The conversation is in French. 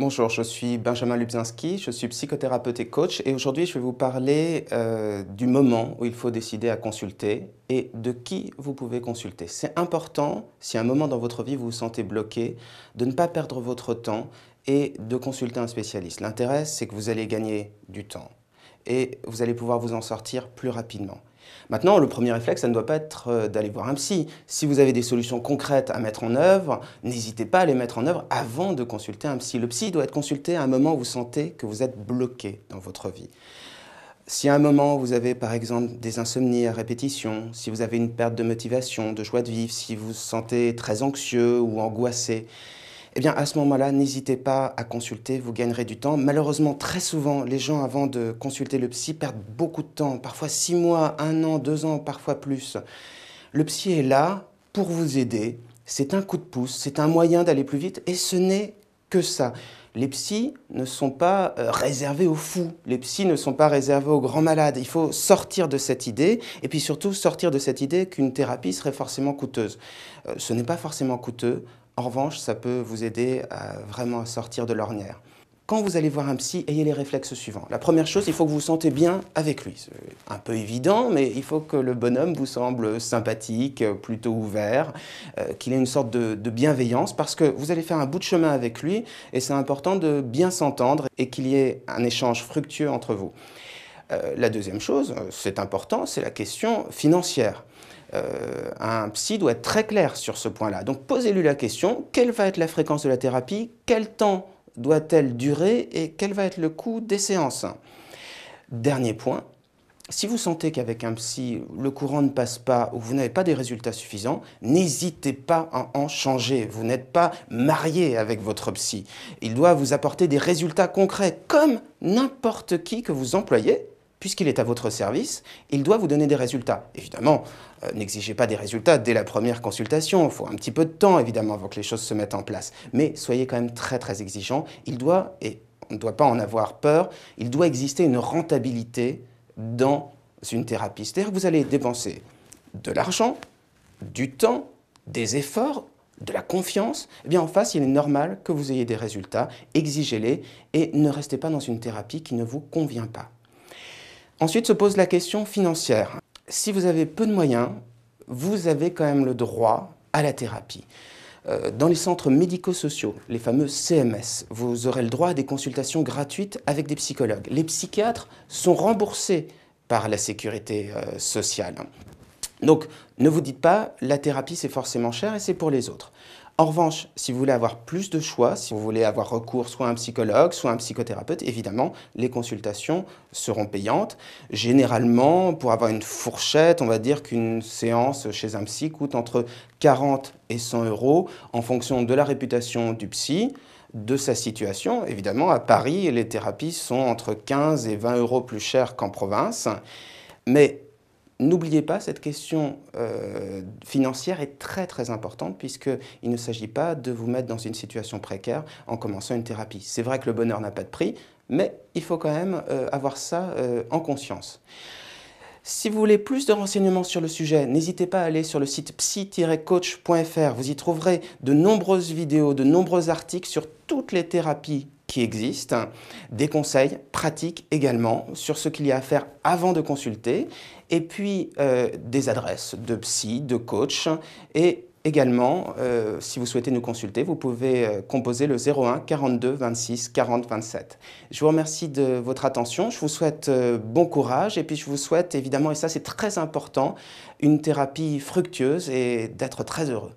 Bonjour, je suis Benjamin Lubzinski, je suis psychothérapeute et coach et aujourd'hui je vais vous parler du moment où il faut décider à consulter et de qui vous pouvez consulter. C'est important, si à un moment dans votre vie vous vous sentez bloqué, de ne pas perdre votre temps et de consulter un spécialiste. L'intérêt, c'est que vous allez gagner du temps et vous allez pouvoir vous en sortir plus rapidement. Maintenant, le premier réflexe, ça ne doit pas être d'aller voir un psy. Si vous avez des solutions concrètes à mettre en œuvre, n'hésitez pas à les mettre en œuvre avant de consulter un psy. Le psy doit être consulté à un moment où vous sentez que vous êtes bloqué dans votre vie. Si à un moment vous avez par exemple des insomnies à répétition, si vous avez une perte de motivation, de joie de vivre, si vous vous sentez très anxieux ou angoissé, eh bien, à ce moment-là, n'hésitez pas à consulter, vous gagnerez du temps. Malheureusement, très souvent, les gens, avant de consulter le psy, perdent beaucoup de temps, parfois 6 mois, 1 an, 2 ans, parfois plus. Le psy est là pour vous aider, c'est un coup de pouce, c'est un moyen d'aller plus vite, et ce n'est que ça. Les psys ne sont pas réservés aux fous, les psys ne sont pas réservés aux grands malades. Il faut sortir de cette idée, et puis surtout sortir de cette idée qu'une thérapie serait forcément coûteuse. Ce n'est pas forcément coûteux. En revanche, ça peut vous aider à vraiment sortir de l'ornière. Quand vous allez voir un psy, ayez les réflexes suivants. La première chose, il faut que vous vous sentez bien avec lui. C'est un peu évident, mais il faut que le bonhomme vous semble sympathique, plutôt ouvert, qu'il ait une sorte de bienveillance, parce que vous allez faire un bout de chemin avec lui, et c'est important de bien s'entendre et qu'il y ait un échange fructueux entre vous. La deuxième chose, c'est important, c'est la question financière. Un psy doit être très clair sur ce point-là. Donc posez-lui la question, quelle va être la fréquence de la thérapie, quel temps doit-elle durer et quel va être le coût des séances. Dernier point, si vous sentez qu'avec un psy, le courant ne passe pas ou vous n'avez pas des résultats suffisants, n'hésitez pas à en changer. Vous n'êtes pas marié avec votre psy. Il doit vous apporter des résultats concrets, comme n'importe qui que vous employez. Puisqu'il est à votre service, il doit vous donner des résultats. Évidemment, n'exigez pas des résultats dès la première consultation. Il faut un petit peu de temps, évidemment, avant que les choses se mettent en place. Mais soyez quand même très, très exigeant. Il doit, et on ne doit pas en avoir peur, il doit exister une rentabilité dans une thérapie. C'est-à-dire que vous allez dépenser de l'argent, du temps, des efforts, de la confiance. Eh bien, en face, il est normal que vous ayez des résultats. Exigez-les et ne restez pas dans une thérapie qui ne vous convient pas. Ensuite se pose la question financière. Si vous avez peu de moyens, vous avez quand même le droit à la thérapie. Dans les centres médico-sociaux, les fameux CMS, vous aurez le droit à des consultations gratuites avec des psychologues. Les psychiatres sont remboursés par la sécurité sociale. Donc, ne vous dites pas, la thérapie c'est forcément cher et c'est pour les autres. En revanche, si vous voulez avoir plus de choix, si vous voulez avoir recours soit à un psychologue, soit à un psychothérapeute, évidemment, les consultations seront payantes. Généralement, pour avoir une fourchette, on va dire qu'une séance chez un psy coûte entre 40 et 100 euros en fonction de la réputation du psy, de sa situation. Évidemment, à Paris, les thérapies sont entre 15 et 20 euros plus chères qu'en province. Mais n'oubliez pas, cette question financière est très très importante puisqu'il ne s'agit pas de vous mettre dans une situation précaire en commençant une thérapie. C'est vrai que le bonheur n'a pas de prix, mais il faut quand même avoir ça en conscience. Si vous voulez plus de renseignements sur le sujet, n'hésitez pas à aller sur le site psy-coach.fr. Vous y trouverez de nombreuses vidéos, de nombreux articles sur toutes les thérapies qui existent, des conseils pratiques également sur ce qu'il y a à faire avant de consulter, et puis des adresses de psy, de coach, et également, si vous souhaitez nous consulter, vous pouvez composer le 01 42 26 40 27. Je vous remercie de votre attention, je vous souhaite bon courage, et puis je vous souhaite évidemment, et ça c'est très important, une thérapie fructueuse et d'être très heureux.